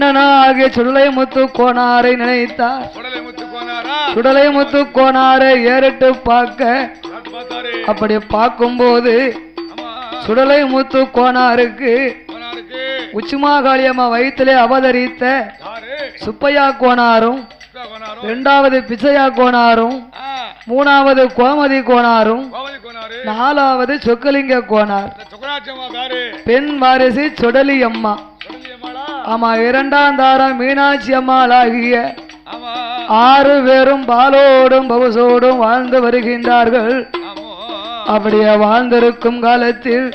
அண்ணனாகிய சுடலை முத்து கோனாரை நினைத்தார். சுடலை முத்து கோனாரை ஏறிட்டு பார்க்க, அப்படி பார்க்கும்போது சுடலை முத்து கோனாருக்கு உச்சிமாகாளியம்மா வயிற்றிலே அவதரித்த சுப்பையா கோனாரும், இரண்டாவது பிச்சையா கோனாரும், மூணாவது கோமதி கோனாரும், நாலாவது சொக்கலிங்க கோனார், பெண் வாரிசு சுடலி அம்மா. ஆமா, இரண்டாம் தாரம் மீனாட்சி அம்மாள் ஆகிய 6 பேரும் பாலோடும் பவுசோடும் வாழ்ந்து வருகின்றார்கள். அப்படியே வாழ்ந்திருக்கும் காலத்தில்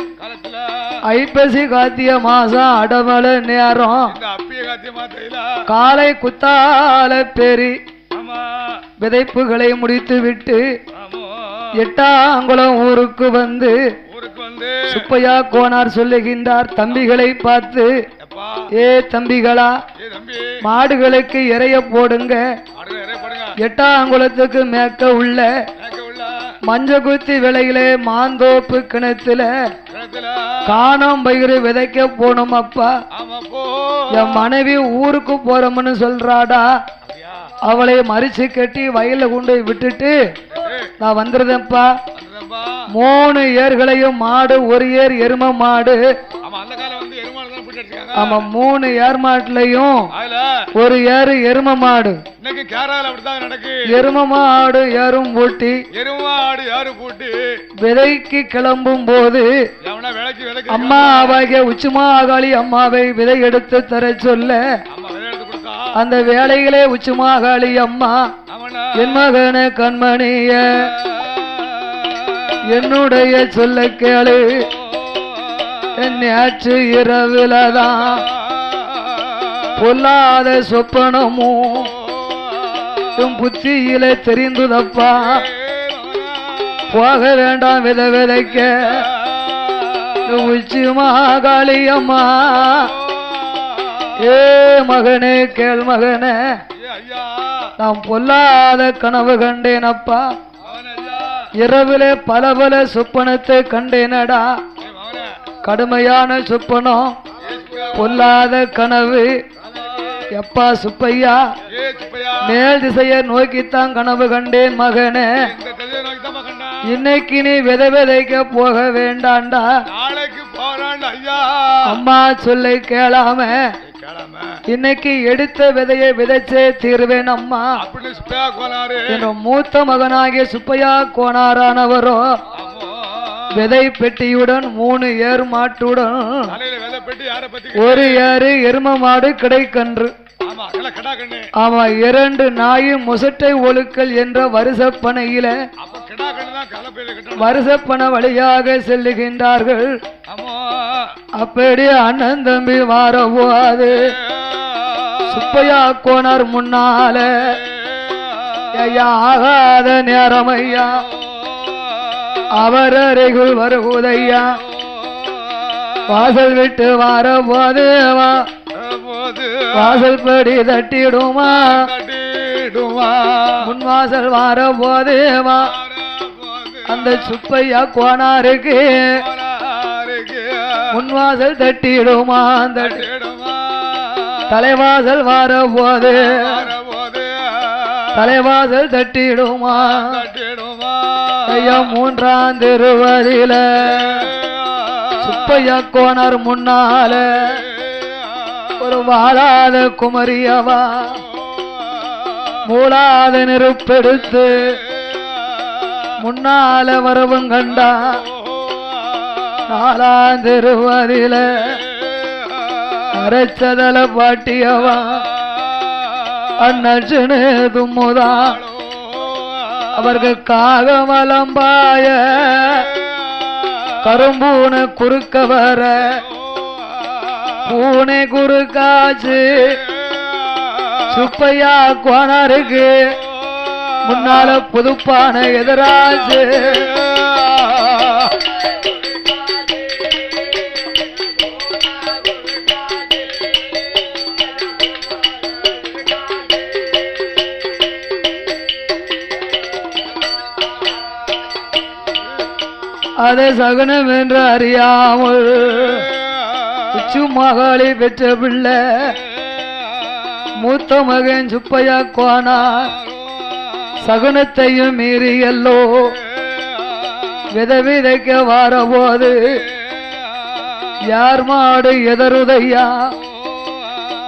ஐப்பசி காத்திய மாசம் அடமல நேரம் காலை குத்தால பெரி விதைப்புகளை முடித்து விட்டு எட்டாங்குளம் ஊருக்கு வந்து சுப்பையா கோனார் சொல்லுகின்றார் தம்பிகளை பார்த்து, ஏ தம்பிகளா, மாடுகளுக்கு இறைய போடுங்க. எட்டாங்குளத்துக்கு மேற்க உள்ள மஞ்சகுத்தி விலையிலே மாந்தோப்பு கிணத்துல காணம் பயிறு விதைக்க போனோம் அப்பா. என் மனைவி ஊருக்கு போறோம்னு சொல்றாடா. அவளை மறிச்சு கட்டி வயல்ல கொண்டு விட்டுட்டு நான் வந்துருதேன்ப்பா. 3 ஏர்களையும் மாடு, 1 ஏர் எரும மாடு. ஆமா, 3 ஏர் மாட்டுலயும் 1 ஏறு எரும மாடு. எரும மாடு ஏறும் பூட்டி விதைக்கு கிளம்பும் போது அம்மா ஆகிய உச்சிமாகாளி அம்மாவை விதை எடுத்து தர சொல்ல, அந்த வேளையிலே உச்சிமாகாளி அம்மா, என் மகன கண்மணிய என்னுடைய சொல்ல கேளு, நேற்று இரவில்தான் பொல்லாத சொப்பனமும் புத்தியில தெரிந்துதப்பா. போக வேண்டாம் வித விதைக்க உச்சிமாகாளி அம்மா. ஏ மகனே கேள் மகனே, நான் பொல்லாத கனவு கண்டேனப்பா. இரவிலே பல பல சொப்பனத்தை கண்டேனடா. கடுமையான சொப்பனம், பொல்லாத கனவு. எப்பா சுப்பையா, மேல் திசையை நோக்கித்தான் கனவு கண்டேன் மகனே. இன்னைக்கு நீ விதை விதைக்க போக வேண்டாண்டா. அம்மா சொல்லை கேளாம இன்னைக்கு எடுத்த விதையை விதைச்சே தீர்வேன் அம்மா. என் மூத்த மகனாகிய சுப்பையா கோனாரானவரோ விதை பெட்டியுடன் 3 ஏர் மாட்டுடன் 1 ஏறு எரும மாடு கிடைக்கன்று. ஆமா, 2 நாய் முசட்டை ஒழுக்கல் என்ற வருஷப்பனையில வருஷப்பன வழியாக செல்லுகின்றார்கள். அப்படி அண்ணன் தம்பி மாறவோது சுப்பையா கோனார் முன்னால ஆகாத நேரம் ஐயா, அவர் அருகில் வருகுதையா. வாசல் விட்டு வார போது வாசல் படி தட்டிடுமா, முன் வாசல் வார போது அந்த சுப்பையா கோனாருக்கு முன்வாசல் தட்டிடுமா. தலைவாசல் வார போது தலைவாசல் தட்டிடுமா. ஐயா, 3ஆம் திருவதியில சுப்பையா கோனார் முன்னால ஒரு வாழாத குமரியவா மூலாத நெருப்பெடுத்து முன்னால வரவும் கண்டா. 4ஆம் திருவதியில அரைச்சதல பாட்டியவா அண்ணனு தும்முதா. அவர்கள் காகமலம்பாய கரும்பூனை குறுக்க வர பூனை குறுக்காச்சு. சுப்பையா கோனாருக்கு முன்னால புதுப்பான எதிராச்சு. அதை சகுனம் என்று அறியாமல் உச்சிமாகாளி பெற்ற பிள்ளை மூத்த மகன் சுப்பையா கோனார் சகுனத்தையும் மீறியல்லோ விதைக்க வாரபோது யார் மாடு எதருதையா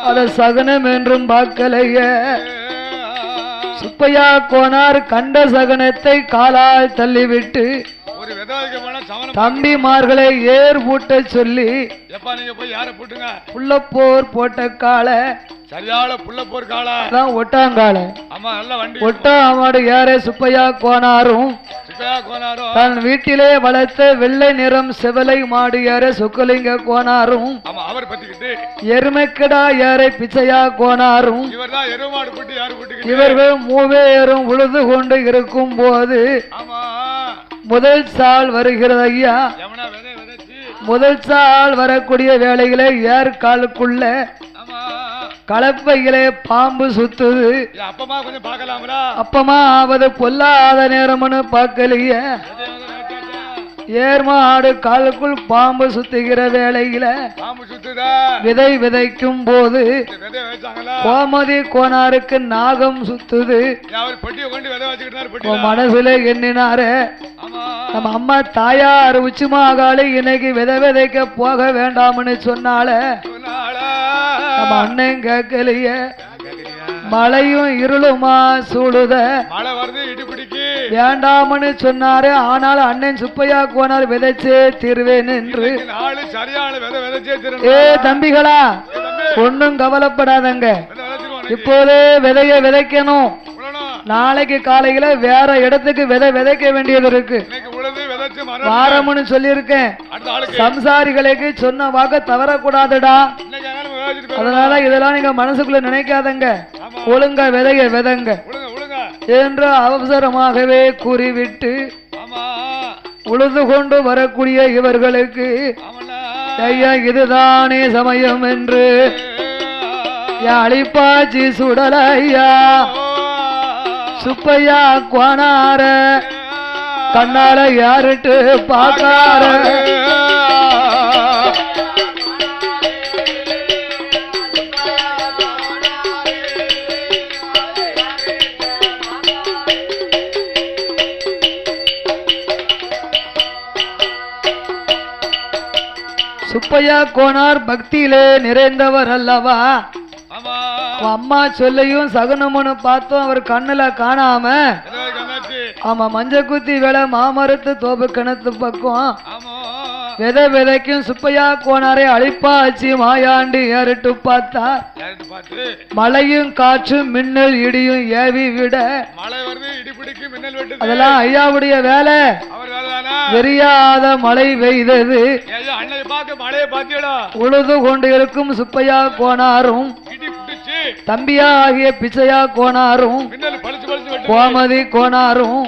அத சகுனம் என்றும் பார்க்கலைய சுப்பையா கோனார் கண்ட சகுனத்தை காலால் தள்ளிவிட்டு தம்பிமார்களை ஏர் பூட்ட சொல்லி புள்ளப்போர் போட்ட கால சரியான புள்ளப்போர் கால ஒட்டாங்கால ஒட்டாமாடு யாரே சுப்பையா கோனாரும் தன் வீட்டிலே வளர்த்த வெள்ளை நிறம் செவலை மாடு யார சொக்கலிங்க கோனாரும் எருமைக்கடா யாரை பிச்சையா கோனாரும் இவர்கள் மூவேரும் உழுது கொண்டு இருக்கும் போது முதல் சால் வருகிறது ஐயா முதல் சால் வரக்கூடிய வேளையில ஏர் காலுக்குள்ள கலப்பையிலே பாம்பு சுத்துது அப்பமா ஆவது பொல்லாத நேரம்னு பார்க்கலைய ஏர்மாடு காலுக்குள் பாம்பு சுத்துகிற வேளையில விதைக்கும் போது கோமதி கோனாருக்கு நாகம் சுத்துது மனசுல எண்ணினாரு நம்ம அம்மா தாயார் உச்சிமாகாளி இன்னைக்கு விதைக்க போக வேண்டாம்னு சொன்னால நம்ம அண்ணன் கேட்கலைய மழையும் இருளுமா சூடுத வேண்டாம்னு சொன்னாரு ஆனால் அண்ணன் சுப்பையா கோனார் விதைச்சே தீர்வேன் என்று தம்பிகளா ஒன்னும் கவலைப்படாதங்க இப்போதே விதைக்கணும் நாளைக்கு காலையில வேற இடத்துக்கு விதைக்க வேண்டியது இருக்கு வாரம்னு சொல்லியிருக்கேன் சம்சாரிகளுக்கு சொன்ன வாக்க தவறக்கூடாதுடா அதனால இதெல்லாம் நீங்க மனசுக்குள்ள நினைக்காதங்க ஒழுங்கா விதைங்க என்று அவசரமாகவே கூறிவிட்டு உழுது கொண்டு வரக்கூடிய இவர்களுக்கு ஐயா இதுதானே சமயம் என்று அழிப்பாச்சி சுடலையா சுப்பையா கோனார கண்ணால யாருட்டு பார்த்தார சுப்பையா கோனார் பக்தியிலே நிறைந்தவர் அல்லவா அம்மா சொல்லையும் சகுனமுன்னு பார்த்தோம் அவர் கண்ணுல காணாம ஆமா மஞ்ச குத்தி வேலை மாமரத்து தோப்பு கிணத்து பக்கம் விதைக்கும் சுப்பையா கோனாரை அழிப்பாச்சு மாயாண்டி ஏறிட்டு பார்த்தா மழையும் காற்றும் மின்னல் இடியும் ஏவி விட அதெல்லாம் ஐயாவுடைய வேலை தெரியாத மழை பெய்தது உழுது கொண்டு இருக்கும் சுப்பையா கோனாரும் தம்பியா ஆகிய பிச்சையா கோனாரும் கோமதி கோனாரும்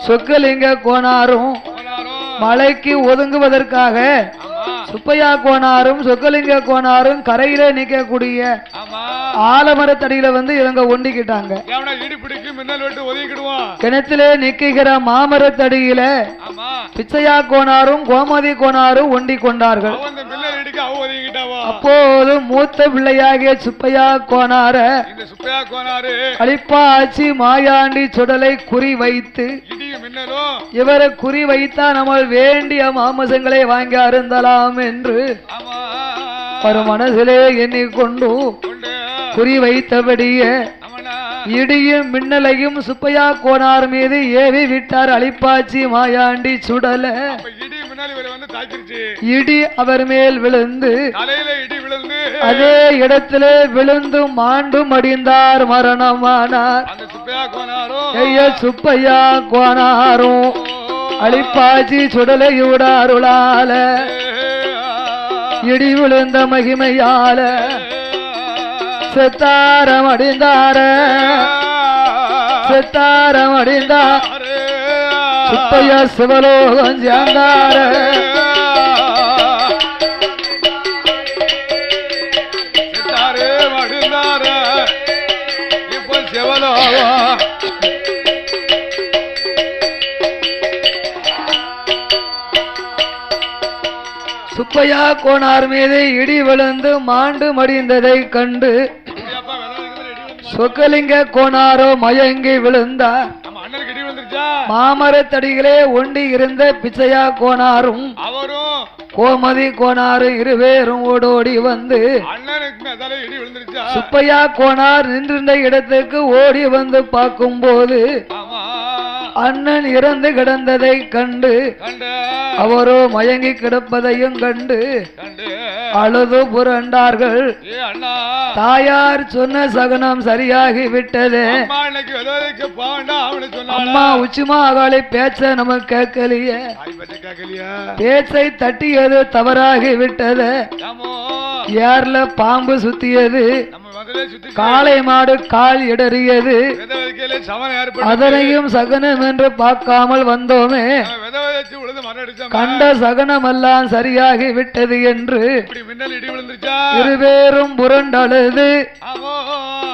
சொக்கலிங்க கோனாரும் மழைக்கு ஒதுங்குவதற்காக சுப்பையா கோனாரும் சொக்கலிங்க கோனாரும் கரையில நிக்கக்கூடிய ஆலமரத்தடியில வந்து இவங்க ஒண்டிக்கிட்டாங்க கிணத்திலே நிக்கிற மாமரத்தடியில பிச்சையா கோனாரும் கோமதி கோனாரும் ஒண்டி கொண்டார்கள் அப்போது மூத்த பிள்ளையாகிய சுப்பையா கோனார அழிப்பாச்சி மாயாண்டி சுடலை குறி வைத்து இவரை குறி வைத்தா நம்ம வேண்டிய மாமசங்களை வாங்கி அருந்தலாம் என்று ஒரு மனசிலே எண்ணிக்கொண்டு குறி வைத்தபடியே இடியும் மின்னலையும் சுப்பையா கோனார் மீது ஏவி விட்டார் அழிப்பாச்சி மாயாண்டி சுடல இடி அவர் மேல் விழுந்து அதே இடத்திலே விழுந்து மாண்டு மடிந்தார் மரணமானார் சுப்பையா கோனாரும் அழிப்பாச்சி சுடலையோட அருளால இடி விழுந்த மகிமையால செத்தாரம் அடிந்தார சுப்பையா சிவலோகம் சேர்ந்தார சுப்பையா கோனார் மீது இடி விழுந்து மாண்டு மடிந்ததை கண்டு சொக்கலிங்க கோனாரோ மயங்கி விழுந்தார். மாமரத்தடிகளே ஒண்டி இருந்த பிச்சையா கோனாரும் கோமதி கோனாரும் இருவேரும் ஓடோடி வந்து சுப்பையா கோனார் நின்றிருந்த இடத்துக்கு ஓடி வந்து பார்க்கும் போது அண்ணன் இறந்து கிடந்ததை கண்டு அவரோ மயங்கி கிடப்பதையும் கண்டு அழுது புரண்டார்கள். தாயார் சொன்ன சகுனம் சரியாகி விட்டது. அம்மா உச்சிமா அகாலி பேச்ச நம்ம கேட்கலையே, பேச்சை தட்டியது தவறாகி விட்டது. ஏர்ல பாம்பு சுத்தியது, காளை மாடு கால் இடறியது, அதனையும் சகனம் என்று பார்க்காமல் வந்தோமே, கண்ட சகனமெல்லாம் சரியாகி விட்டது என்று இருவேரும் புரண்டழுது,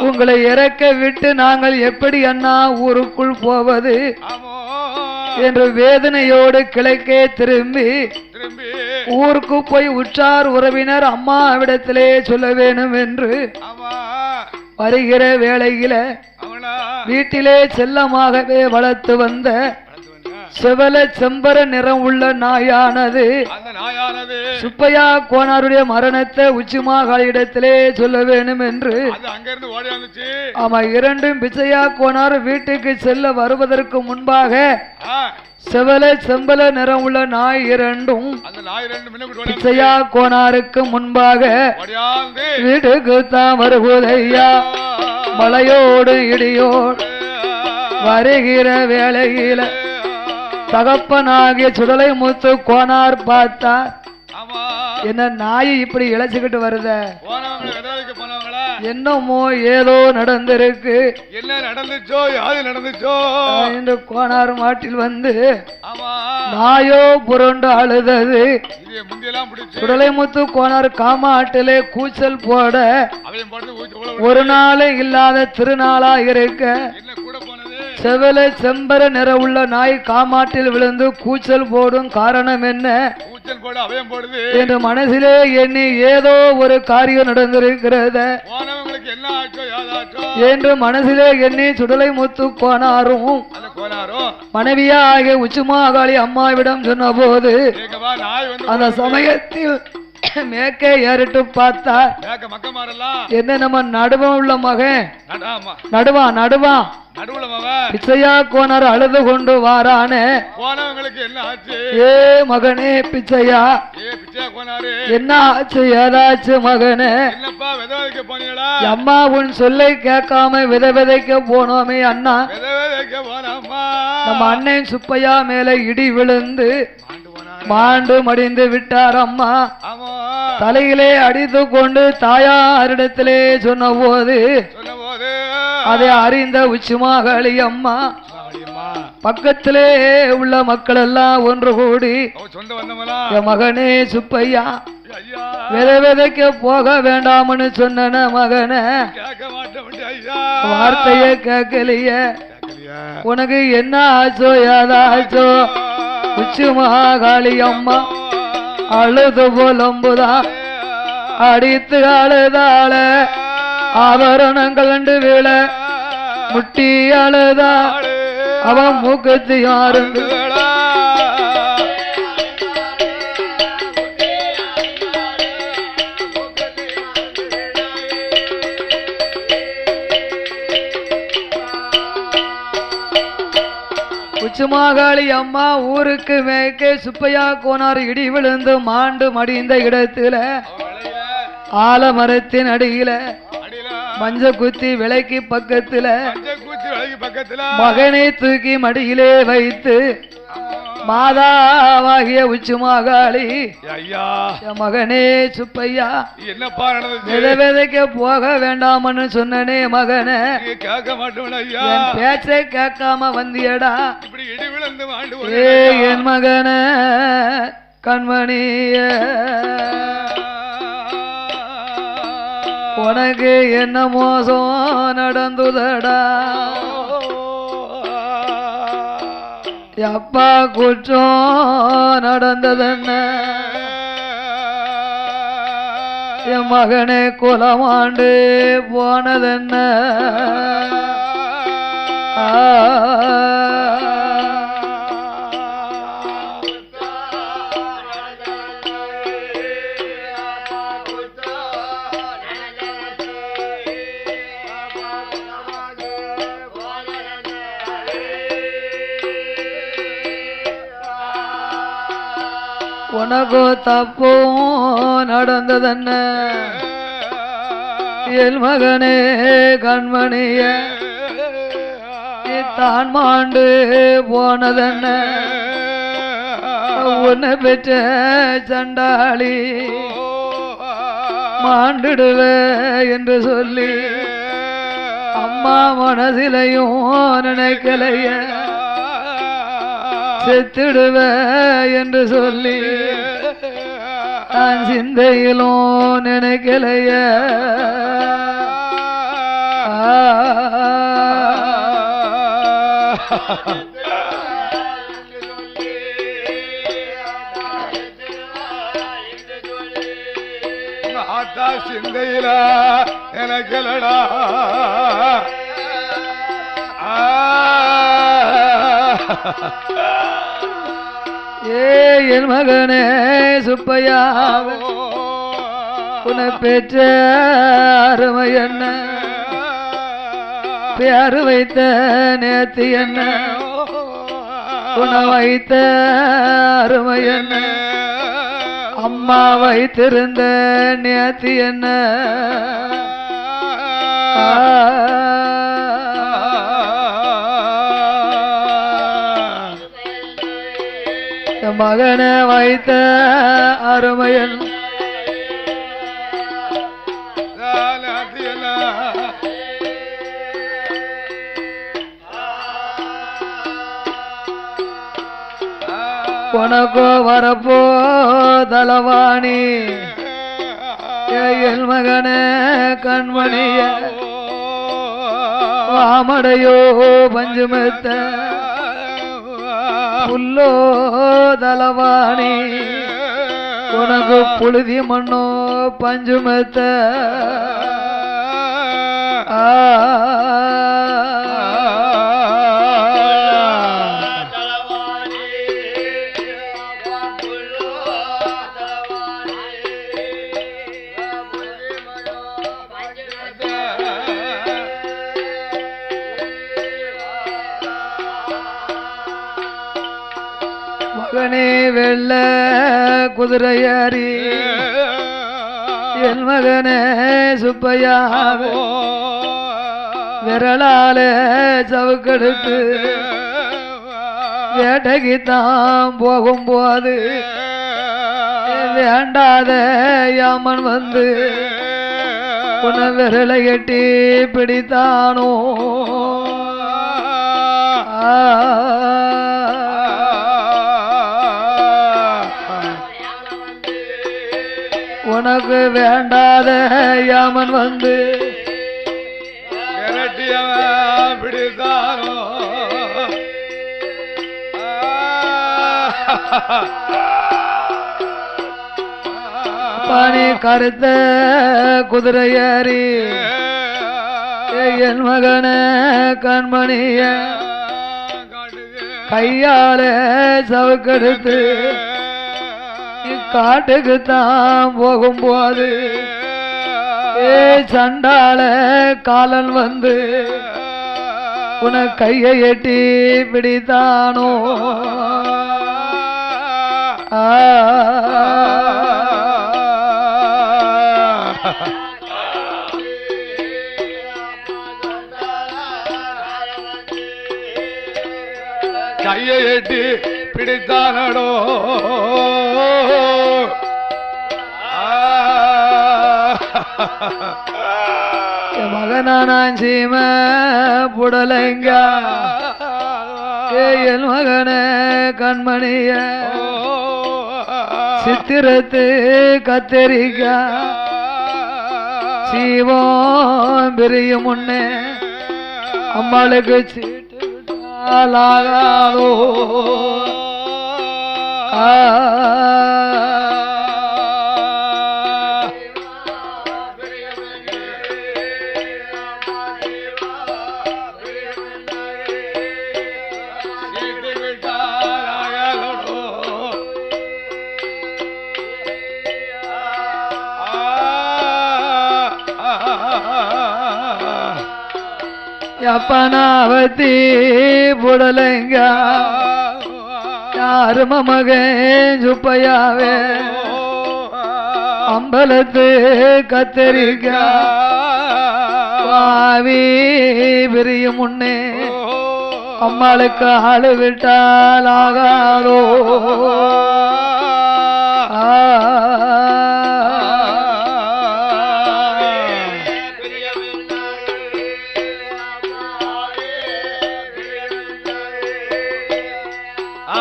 உங்களை இறக்க விட்டு நாங்கள் எப்படி அண்ணா ஊருக்குள் போவது என்று வேதனையோடு கிழக்கே திரும்பி ஊருக்கு போய் உற்றார் உறவினர் அம்மாவிடத்திலே சொல்ல வேணும் என்று வருகிற வேளையில வீட்டிலே செல்லமாகவே வளர்த்து வந்த செவல செம்பர நிறம் உள்ள நாயானது சுப்பையா கோனாருடைய மரணத்தை உச்சிமாகாளியிடத்திலே சொல்ல வேணும் என்று ஆமா இரண்டும் பிச்சையா கோனார் வீட்டுக்கு செல்ல வருவதற்கு முன்பாக செவல செம்பல நிறம் உள்ள நாய் இரண்டும் பிச்சையா கோனாருக்கு முன்பாக வீட்டுக்கு தான் வருவதையா மலையோடு இடியோடு வருகிற வேளையில தகப்பனாகிய சுடலை முத்து கோனார் பார்த்தார். என்ன நாய் இப்படி இழைச்சுக்கிட்டு வருத, என்னமோ ஏதோ நடந்திருக்கு, என்ன நடந்துச்சோ யாது நடந்துச்சோ என்று கோனார் மாட்டில் வந்து நாயோ புரண்டு அழுதது. சுடலை முத்து கோனார் காமாட்டிலே கூச்சல் போட ஒரு நாளே இல்லாத திருநாளா இருக்க செவல செம்பர நிற உள்ள நாய் காமாட்டில் விழுந்து கூச்சல் போடும் காரணம் என்ன என்று மனசிலே எண்ணி ஏதோ ஒரு காரியம் நடந்திருக்கிறது என்று மனசிலே எண்ணி சுடலை முத்து கோனாரும் மனைவியா ஆகிய உச்சிமாகாளி அம்மாவிடம் சொன்ன போது அந்த சமயத்தில் மேக்கே ஏறிட்டு பார்த்தா என்ன நம்ம நடுவம் உள்ள மகன் நடுவான் பிச்சையா கோனார் அழுது கொண்டு வாரானே. ஏ மகனே பிச்சையா, என்ன ஆச்சு ஏதாச்சு மகனே? அம்மா உன் சொல்லை கேட்காம வித விதைக்க போனோமே அண்ணா. நம்ம அண்ணன் சுப்பையா மேல இடி விழுந்து மாண்டு மடிந்து விட்டார் அம்மா. தலையிலே அடித்து கொண்டு தாயாரிடத்திலே சொன்ன போது அதை அறிந்த உச்சிமாகாளி அம்மா பக்கத்திலே உள்ள மக்கள் எல்லாம் ஒன்று கூடி மகனே சுப்பையா வித விதைக்க போக வேண்டாம்னு சொன்ன மகனை வார்த்தைய கேட்கலையே, உனக்கு என்ன ஆச்சோ ஏதாச்சோ? உச்சிமாகாளி அம்மா அழுது புலம்புதா, அடித்து அழுதாள ஆபரணங்கள் கண்டு விழ முட்டி அழுதா அவன் மூக்கத்து யாருந்து உச்சிமாகாளி அம்மா ஊருக்கு மேற்கே சுப்பையா கோனார் இடி விழுந்து மாண்டு மடிந்த இடத்துல ஆலமரத்தின் அடியில மஞ்ச குத்தி விலைக்கு பக்கத்துல மகனை தூக்கி மடியிலே வைத்து மாதாவாகிய உச்சிமாகாளி மகனே சுப்பையா வித விதைக்க போக வேண்டாம்னு சொன்னனே மகனே, என் பேச்சை கேட்காம வந்தியடா. ஏ என் மகன கண்மணிய, உனக்கு என்ன மோசம் நடந்துதடா? அப்பா குற்றம் நடந்ததென்ன? என் மகனே குலமாண்டு போனதென்ன உனக்கு தப்பும் நடந்ததென்ன என் மகனே கண்மணிய தான் மாண்டு போனதென்ன உன்னை பெற்ற சண்டாளி மாண்டிடுவ என்று சொல்லி அம்மா மனதிலையும் நினைக்கலைய செத்திடுவ என்று சொல்லி நான் சிந்தையிலும் நினைக்கலைய சிந்தையில எனக்கலடா என் மகனே சுப்பையா உன்னை பெற்ற அருமை என்ன பேரு வைத்த நேத்து என்ன உன்னை வைத்த அருமை என்ன அம்மா வைத்திருந்த நேத்து என்ன மகனை வைத்த அருமையன் உனக்கோ வரப்போ தலவாணி என் மகனே கண்மணிய வாமடையோ பஞ்சுமெத்த புல்லோ தலவாணி உனக்கு புழுதி மண்ணோ பஞ்சுமெத்த மகனே வெள்ள குதிரையாரி என் மகனே சுப்பையா விரலால சவுக்கெடுத்து வேட்டைக்குத்தான் போகும்போது வேண்டாத யாமன் வந்து உன்னை விரலை கட்டி பிடித்தானோ உனக்கு வேண்டாத யாமன் வந்து விரட்டியவன் பிடித்தானோ பனி கருத்த குதிரையாரி என் மகன கண்மணிய கையால சவுக்கெடுத்து காட்டுக்குத்தான் போகும்போது சண்டாள காலன் வந்து உன கையை எட்டி பிடித்தானோ கையை எட்டி பிடித்தானடோ மகனானான் சீம புடலைங்க என் மகன கண்மணிய சித்திரத்து கத்தரிக்க சீவம் பிரியும் முன்னே அம்மாளுக்கு சீட்டு விட்டாலாகாதோ எப்பனாவத்தி புடலைங்க யாரு மகன் சுப்பையாவே அம்பலத்து கத்தரிக்க வாவி பிரியும் முன்னே அம்மாளுக்கு ஆளு விட்டால் ஆகாதோ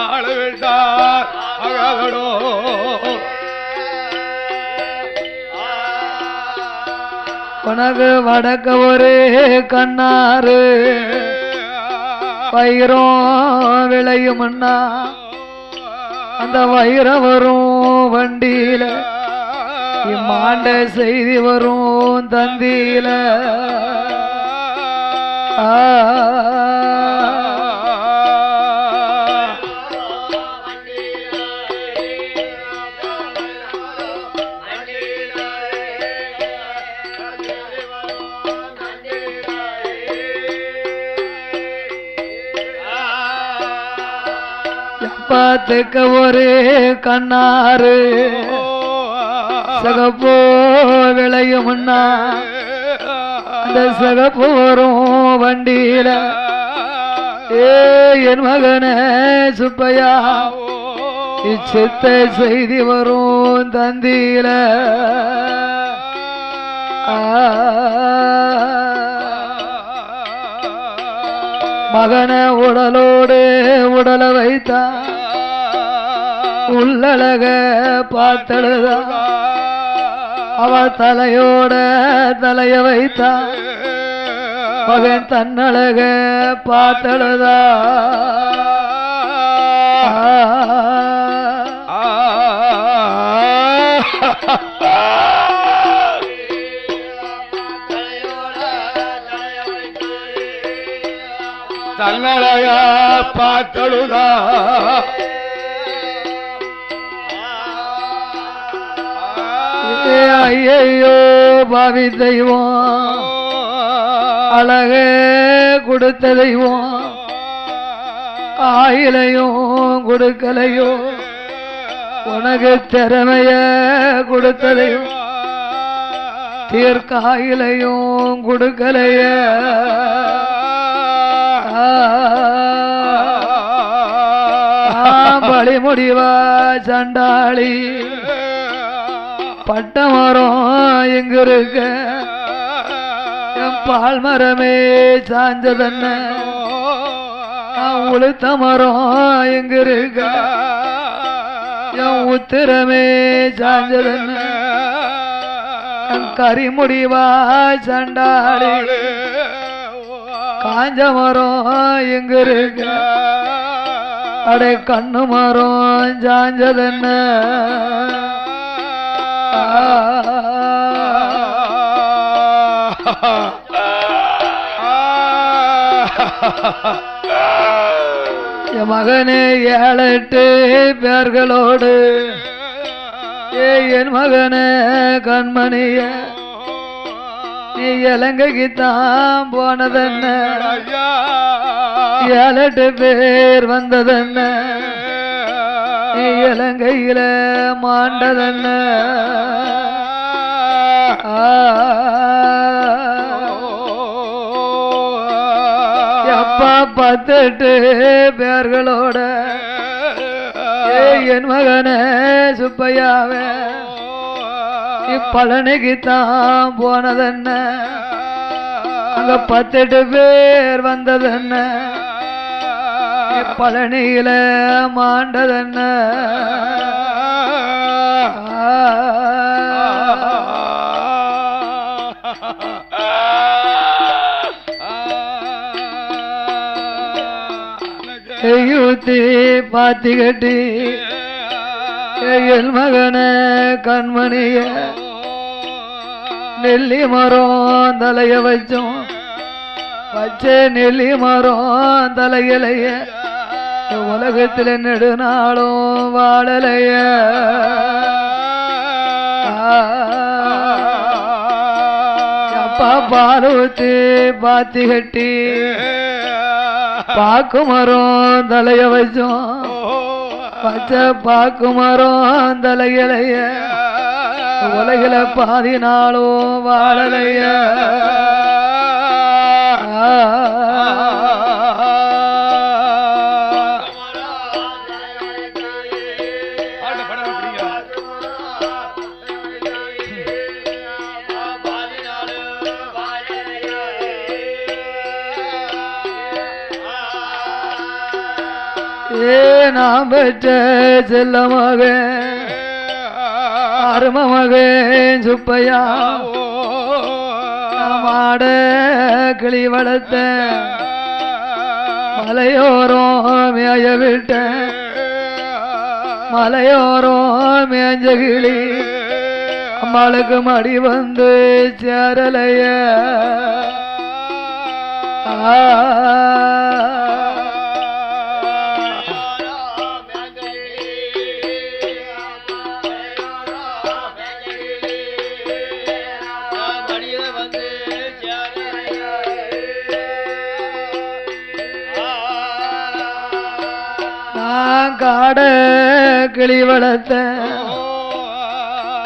ஆளு விட்டால் ஆகாதோ உனக்கு வடக்க ஒரே கண்ணாறு வைரம் விளையும்னா அந்த வைரம் வரும் வண்டியில இம்மாண்ட செய்தி வரும் தந்தியில பார்த்துக்க ஒரே கண்ணாறு சகப்போ விளையும்னா அந்த சகப்பு வரும் வண்டியில என் மகனே சுப்பையா இச்சித்த செய்தி வரும் தந்தியில மகன உடலோடு உடல வைத்தா உள்ளழக பார்த்தழுதா அவ தலையோட தலைய வைத்தா மகன் தன்னழக பார்த்தழுதா தன்னழக பார்த்தழுதா ஐயோ பாவி தெய்வம் அழக கொடுத்த தெய்வம் ஆயிலையும் கொடுக்கலையோ உனக்கு திறமைய கொடுத்த தெய்வம் தீர்க்காயிலையும் கொடுக்கலைய பழி முடிவா சண்டாளி பட்டமரம் எங்க இருக்க என் பால் மரமே சாஞ்சதன்ன உளுத்த மரம் எங்க இருக்க என் உத்திரமே சாஞ்சதன்ன கறி முடிவா சண்டாளி காஞ்ச மரம் எங்க இருக்க அடே கண்ணு மரம் சாஞ்சதன்ன என் மகனே 7-8 பேர்களோடு என் மகனே கண்மணிய நீ இலங்கைக்குத்தான் போனதென்ன 7-8 பேர் வந்ததென்ன நீ இலங்கையில மாண்டதென்ன அப்பா 18 பேர்களோட என் மகனே சுப்பையாவே இப்பழனிக்குத்தான் போனதென்ன அங்க 18 பேர் வந்ததென்ன பழனியில மாண்டதென்ன யூத்தி பாத்தி கட்டி என் மகன கண்மணிய நெல்லி மரம் தலைய வச்சோம் வச்ச நெல்லி மரம் தலையிலைய உலகத்துல நெடுநாளும் வாழலைய அப்பா பால் ஊத்தி பாத்தி கட்டி பாக்கு மரம் தலைய வச்சோம் பச்சை பாக்கு மரம் தலையிலைய உலகில பாதி நாளும் வாழலைய நாம் பெற்ற செல்ல மகன் அரும மகன் சுப்பையா மாட கிளி வளர்த்த மலையோரம் மேய விட்ட மலையோரம் மேஞ்ச கிளி அம்மாளுக்கு மடி வந்து சேரலைய காட கிளி வளர்த்த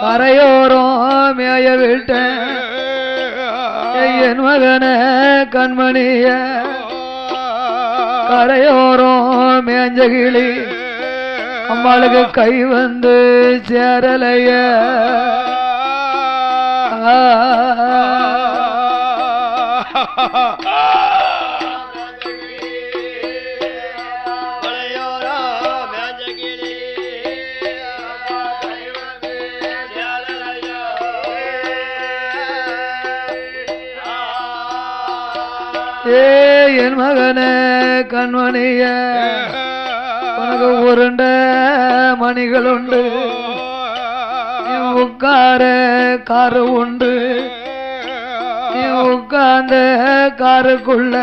கரையோரம் மேய விட்ட என் மகன கண்மணிய கரையோரம் மேஞ்ச கிளி அம்மாளுக்கு கை வந்து சேரலைய என் மகன கண்மணிய உனக்கு உருண்ட மணிகள் உண்டு உட்கார காரு உண்டு உட்கார்ந்த காருக்குள்ள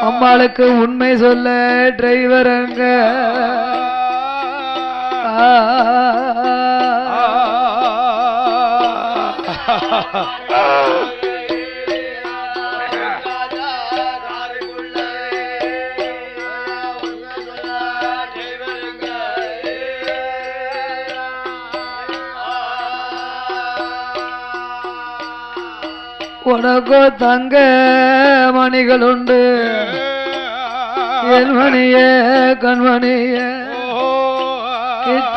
அம்மாளுக்கு உண்மை சொல்ல டிரைவர் அங்க உனக்கோ தங்க மணிகள் உண்டு என் மணிய கண்மணிய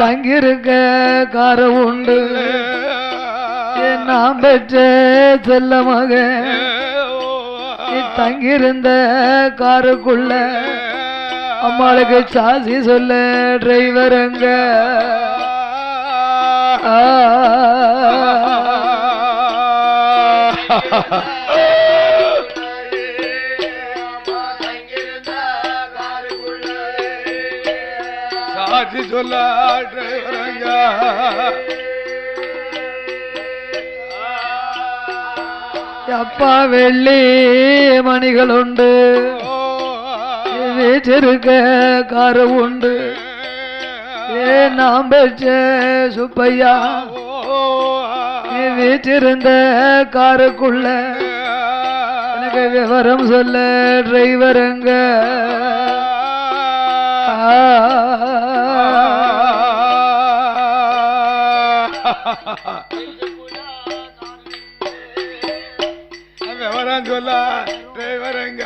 தங்கிருக்க கார உண்டு நாம் பெற்ற செல்ல மகன் தங்கியிருந்த காருக்குள்ள அம்மாளுக்கு சாசி சொல்ல டிரைவர் அங்க சாட்சி சொல்ல டிரைவரங்க அப்பா வெள்ளி மணிகள் உண்டு வீச்சிருக்க காரு உண்டு நாம் பெற்ற சுப்பையா வீச்சிருந்த காருக்குள்ள எனக்கு விவரம் சொல்ல டிரைவர் அங்க விவரம் சொல்ல டிரைவரங்க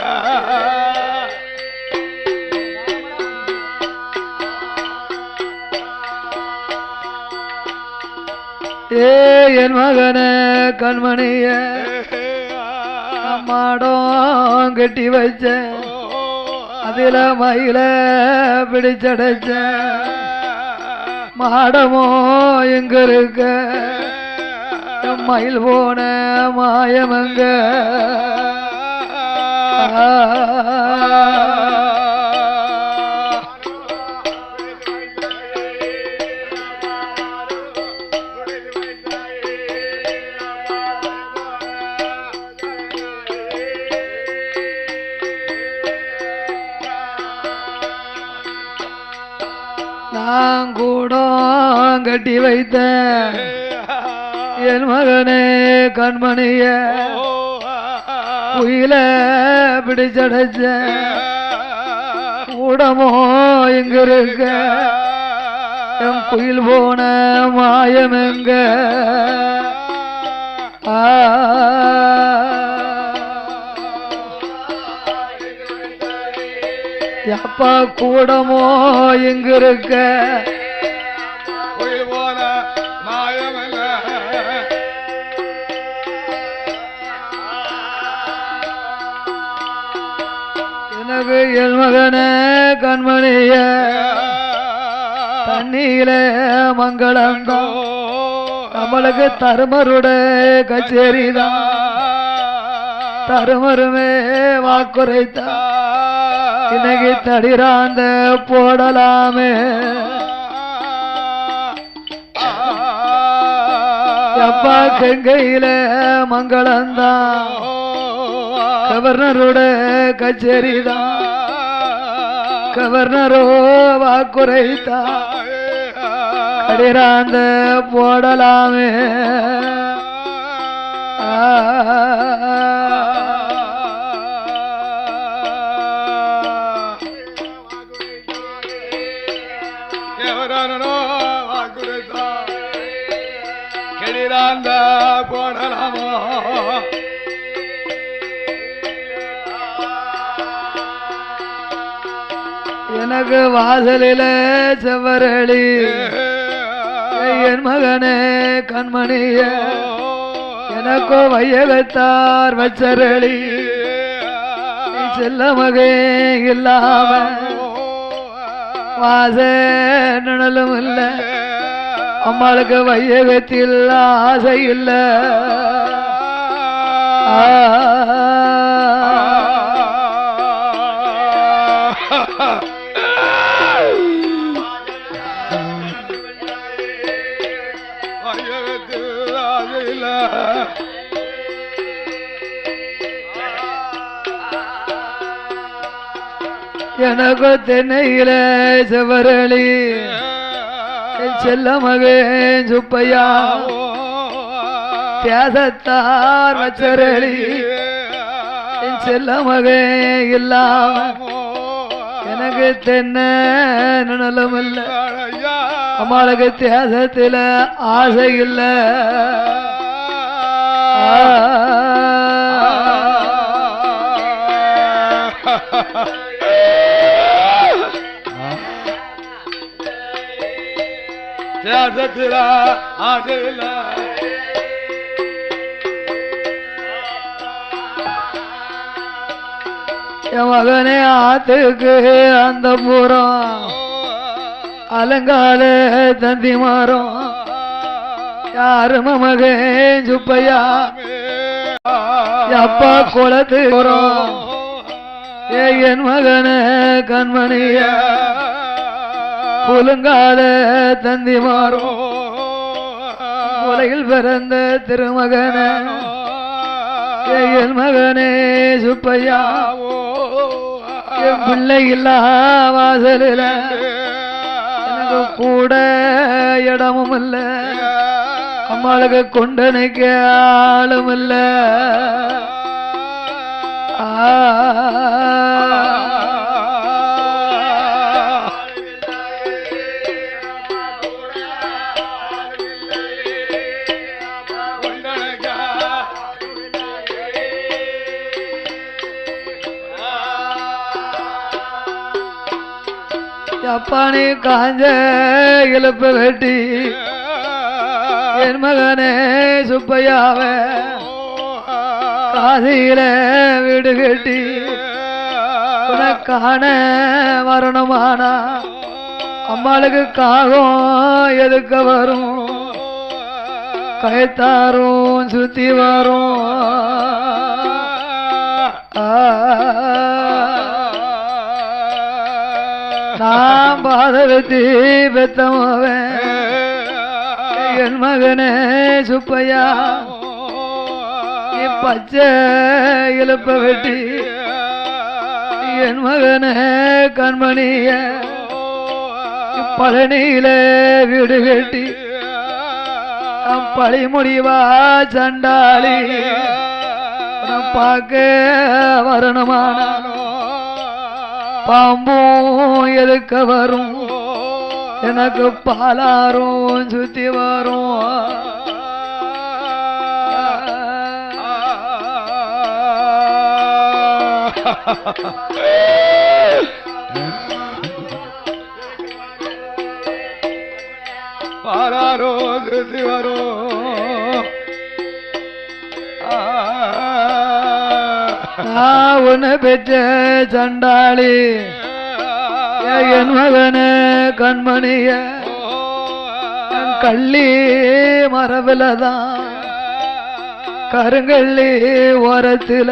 என் மகன கண்மணிய மாடம் கட்டி வச்ச அதில மயில பிடிச்சடைச்ச மாடமோ எங்க இருக்க மயில் போன மாயமங்க நான் கூட கட்டி வைத்த என் மகனே கண்மணிய குயில பிடிச்சடைச்ச கூடமோ இங்க இருக்க என் குயில் போன மாயம் எங்க அப்பா கூடமோ இங்க இருக்க குயில் போன மாயம் எங்க எனக்கு என் மகனே கண்மணிய தண்ணியில மங்களந்தோ நம்மளுக்கு தருமருட கச்சேரிதான் தருமருமே வாக்குரைத்தா இன்னைக்கு தடிராந்த போடலாமே அப்பா கங்கையில மங்களந்தான் கவர்னரோட கச்சேரிதான் கவர்னரோ வாக்குரைத்தா கடிராந்த போடலாமே கெடிராந்த போடலாமோ எனக்கு வாசலில செவ்வரளி என் மகனே கண்மணிய எனக்கோ வையகத்தார் வச்சரளி செல்ல மகே இல்லாம வாச நிழலும் இல்ல அம்மாளுக்கு வையகத்தில் ஆசை இல்ல எனக்கு தென்னையில செவரளி செல்ல மகன் சுப்பையா தியாசத்தார் வச்சரளி செல்ல மகன் இல்லாம எனக்கு தென்ன நிழலும் இல்ல அம்மாளுக்கு தியாசத்தில ஆசை இல்ல தியாசத்தில ஆசை இல்ல என் மகனே ஆத்துக்கு அந்த பூரம் அலங்கால தந்தி மாறும் யாரு மகன் சுப்பையா அப்பா குளத்து போறோம் என் மகன கண்மணிய குலுங்கால தந்தி மாறும் உலகில் பிறந்த திருமகன என் மகனே சுப்பையா என் பிள்ளை இல்லா வாசலில எனக்கு கூட இடமும் இல்ல அம்மாளுக்கு கொண்டனைக்க ஆளும் இல்ல அப்பானி காஞ்ச இழுப்பு வெட்டி என் மகனே சுப்பையாவ காசியில வீடு கட்டி உனக்கான வரணுமானா அம்மாளுக்கு காகம் எதுக்க வரும் கைத்தாரும் சுத்தி வரும் நான் பாதவத்தி பெத்தமவன் என் மகனே சுப்பையா பச்சை இழுப்ப வெட்டி என் மகனே கண்மணிய பழனியில வீடு கட்டி பழி முடிவா சண்டாளி பார்க்க வரணுமானாலும் பாம்பும் எதுக்க வரும் எனக்கு பாலாரும் சுத்தி வரும் பாலாரோ சுத்தி வரும் உன்னை பெற்ற சண்டாளி என் மகன கண்மணிய கள்ளி மரபில்தான் கருங்கள்ளி ஓரத்துல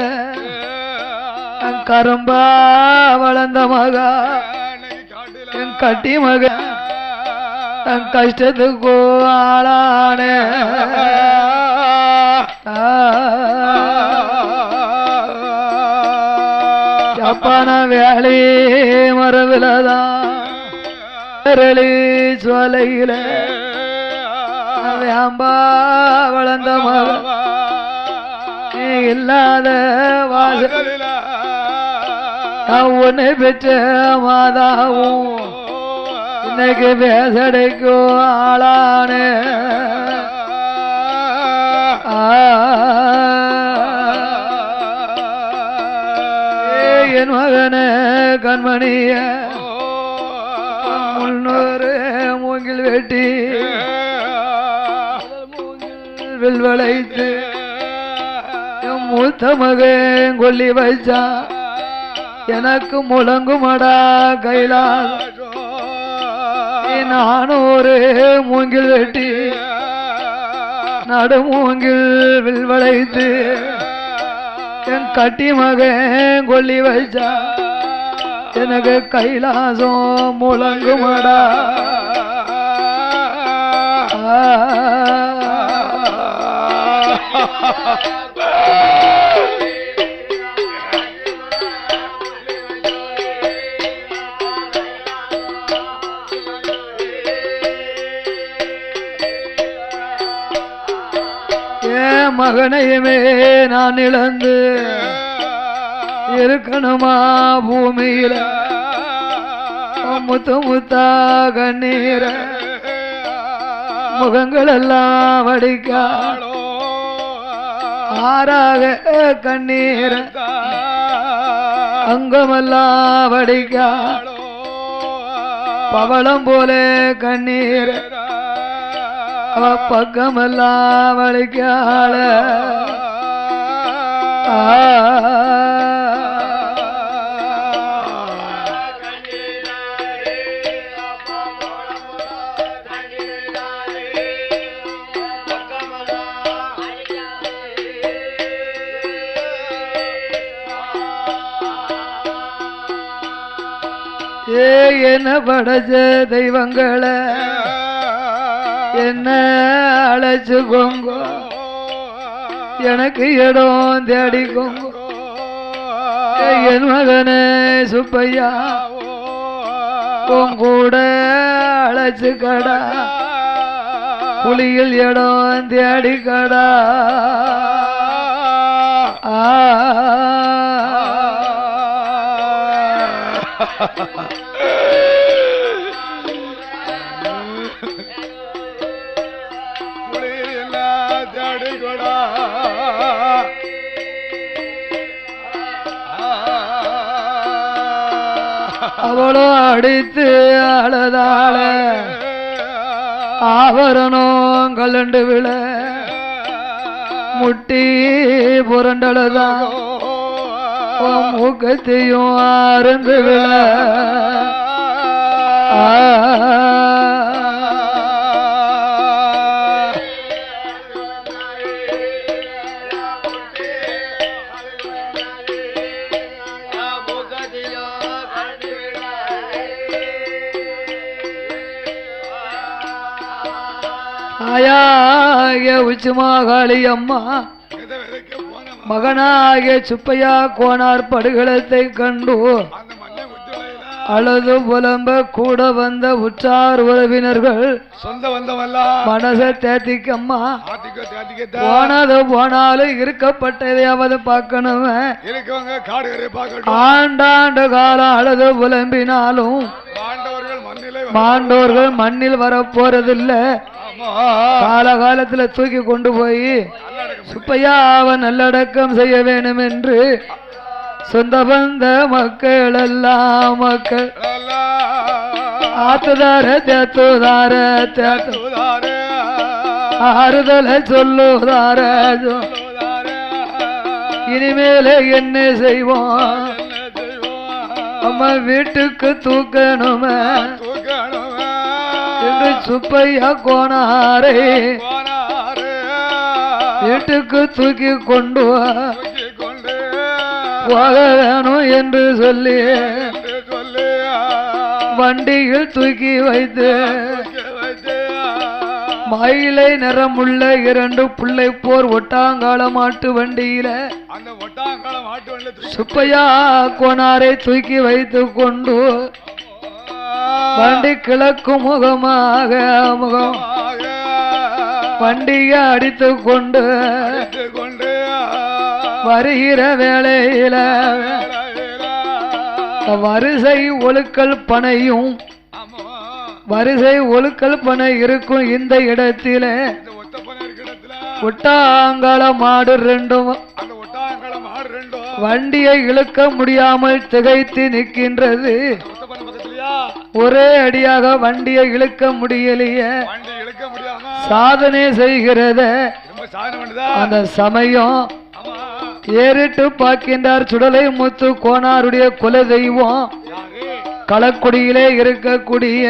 கரும்பா வளர்ந்த மகா என் கட்டி மக என் கஷ்டத்துக்கு ஆளான அப்பான வேலை மரபில்தான் சோலையில வேம்பா வளர்ந்த மக இல்லாத வாசல் உன்னை பெற்ற மாதாவும் இன்னைக்கு பேசடைக்கும் ஆளான என் மகன கண்மணிய முன்னூறு மூங்கில் வெட்டி வில்வளைத்து மூத்த மகன் கொல்லி வச்சான் எனக்கு முழங்குமடா கைலாஸ் நானூறு மூங்கில் வெட்டி நடுமூங்கில் வில்வளைத்து என் கட்டி மகன் கொல்லி வச்சா எனக்கு கைலாசம் முழங்குமடா மகனையுமே நான் இழந்து இருக்கணுமா பூமியில முத்து முத்தா கண்ணீர முகங்கள் எல்லாம் வடிக்கா ஆறாக கண்ணீர அங்கமெல்லாம் வடிக்கா பவளம் போல கண்ணீர் அவ பக்கமெல்லாம் வலிக்கால என்ன படைச்ச தெய்வங்களை என்ன அழைச்சுக்கோங்க எனக்கு இடம் தேடிக்கோங்க என் மகனே சுப்பையா கூட அழைச்சுக்கடா புலியில் இடம் தேடிக்கடா அவளோ அடித்து அழதாள ஆவரணம் கலண்டு விழ முட்டி புரண்டலதான் மூக்கத்தையும் அருந்து விழ ஆயாகிய உச்சிமாகாளி அம்மா மகனாகிய சுப்பையா கோனார் படுகளத்தை கண்டு அழுது புலம்ப கூட வந்த உற்றார் உறவினர்கள் சொந்த வந்தவல்ல மனசை தேத்திக்கம்மா போனது போனாலும் இருக்கப்பட்டதையாவது பார்க்கணும் இருக்கவங்க காடுகளை பார்க்கணும் ஆண்டாண்டு காலம் அழுது புலம்பினாலும் மாண்டோர்கள் மண்ணில் வர போறதில்ல காலகாலத்துல தூக்கி கொண்டு போய் சுப்பையா அவன் நல்லடக்கம் செய்ய வேணும் என்று சொந்த பந்த மக்கள் எல்லாம் மக்கள் ஆத்துதார தேத்துதார தேத்துதார ஆறுதலை சொல்லுதார இனிமேல என்ன செய்வோம் அம்மா வீட்டுக்கு தூக்கணுமே என்று சுப்பையா கோனாரே வீட்டுக்கு தூக்கி கொண்டு போக வேணும் என்று சொல்லி வண்டியில் தூக்கி வைத்து மயிலை நிறமுள்ள 2 பிள்ளை போர் ஒட்டாங்கால மாட்டு வண்டியில சுப்பையா கோனாரை தூக்கி வைத்து கொண்டு வண்டி கிழக்கு முகமாக வண்டியை அடித்து கொண்டு வருகிற வேளையில வரிசை ஒழுக்கல் பனையும் வரிசை ஒழுக்கல் பனை இருக்கும் இந்த இடத்தில ஒட்டாங்கால மாடு 2 வண்டியை இழுக்க முடியாமல் திகைத்து நிற்கின்றது ஒரே அடியாக வண்டியை இழுக்க முடியலையே சாதனை செய்கிறத அந்த சமயம் ஏறிட்டு பார்க்கின்றார் சுடலை முத்து கோனாருடைய குல தெய்வம் களக்குடியிலே இருக்கக்கூடிய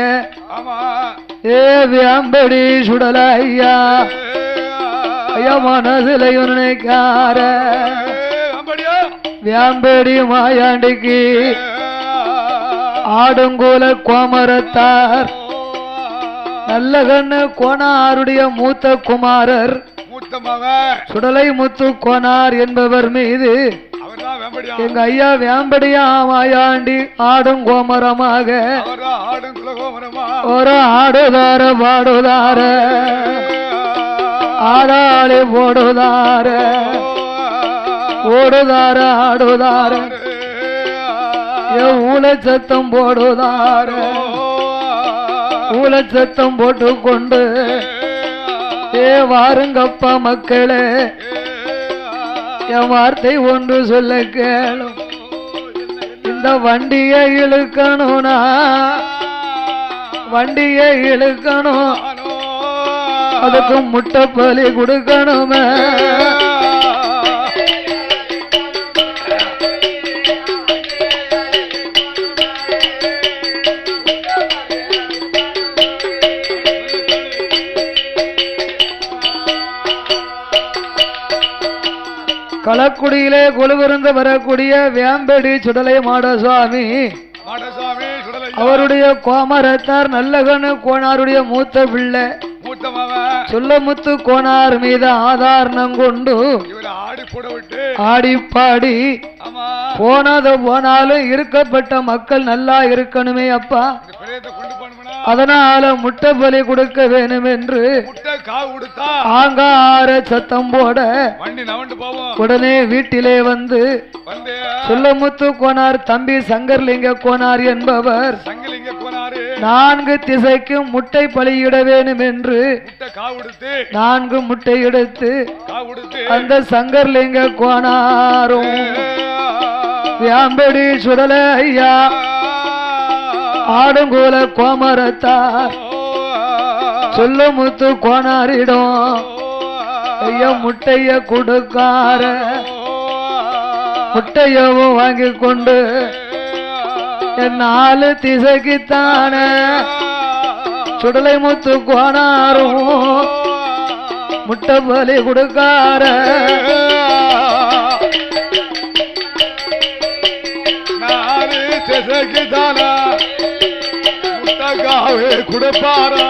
வியாம்படி சுடல ஐயா ஐயா மனசில நினைக்கார வியாம்படி மாயாண்டிக்கு ஆடுங்கோல கோமரத்தார் நல்ல கண்ணு கோனாருடைய மூத்த குமாரர் சுடலை முத்து கோனார் என்பவர் மீது எங்க ஐயா வேம்படியா மாயாண்டி ஆடும் கோமரமாக ஒரு ஆடுதார பாடுதார ஆடாளி போடுதார ஓடுதார ஆடுதார ஊழ சத்தம் போடுதார ஊழ சத்தம் போட்டு கொண்டு வாருங்கப்பா மக்களே என் வார்த்தை ஒன்று சொல்ல கேளும் இந்த வண்டியை இழுக்கணும்னா வண்டியை இழுக்கணும் அதுக்கு முட்டை பலி கொடுக்கணுமே களக்குடியிலே கொலுவிருந்து வரக்கூடிய வேம்படி சுடலை மாடசுவாமி அவருடைய கோமரத்தார் நல்லகனு கோனாருடைய மூத்த பிள்ளை சொல்லமுத்து கோனார் மீது ஆதாரணம் கொண்டு ஆடி பாடி போனது போனாலும் இருக்கப்பட்ட மக்கள் நல்லா இருக்கணுமே அப்பா அதனால முட்டை பலி கொடுக்க வேணும் என்று ஆங்கார சத்தம் போட உடனே வீட்டிலே வந்து சொல்லமுத்து கோனார் தம்பி சங்கர்லிங்க கோனார் என்பவர் 4 திசைக்கு முட்டை பலியிட வேணும் என்று 4 முட்டை எடுத்து அந்த சங்கர்லிங்க கோனாரும் வியாம்படி சுடல ஐயா ஆடுங்கோல கோமரத்தார் சொல்லமுத்து கோனாரிடம் ஐயா முட்டைய கொடுக்கார முட்டையவும் வாங்கி கொண்டு 4 திசைக்குத்தான சுடலை முத்து கோனாரும் முட்டை பலி கொடுக்கார முட்டகாவே கொடுப்பாரா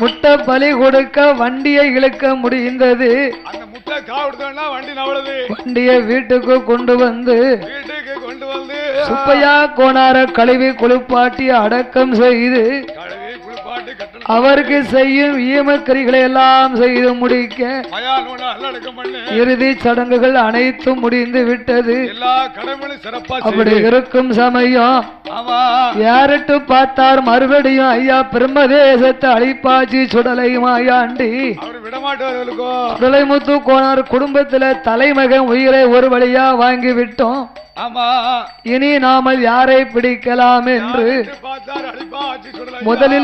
முட்டை பலி கொடுக்க வண்டியை இழுக்க முடிந்தது. அந்த முட்டை காவிடுத்தோம்னா வண்டி நவளுது. வண்டியை வீட்டுக்கு கொண்டு வந்து சுப்பையா கோனார கழுவி குளிப்பாட்டி அடக்கம் செய்து அவருக்கு செய்யும் ஈமக்கரிகளை எல்லாம் செய்து முடிக்க இறுதி சடங்குகள் அனைத்தும் முடிந்து விட்டது. அப்படி இருக்கும் சமயம் யாரிட்டு பார்த்தார் மறுபடியும் ஐயா பிரம்மதேசத்தை அழிப்பாச்சி சுடலை மாயாண்டி சுடலைமுத்து கோனார் குடும்பத்துல தலைமகன் உயிரை ஒரு வழியா வாங்கி விட்டோம். இனி நாமல் யாரை பிடிக்கலாம் என்று முதலில்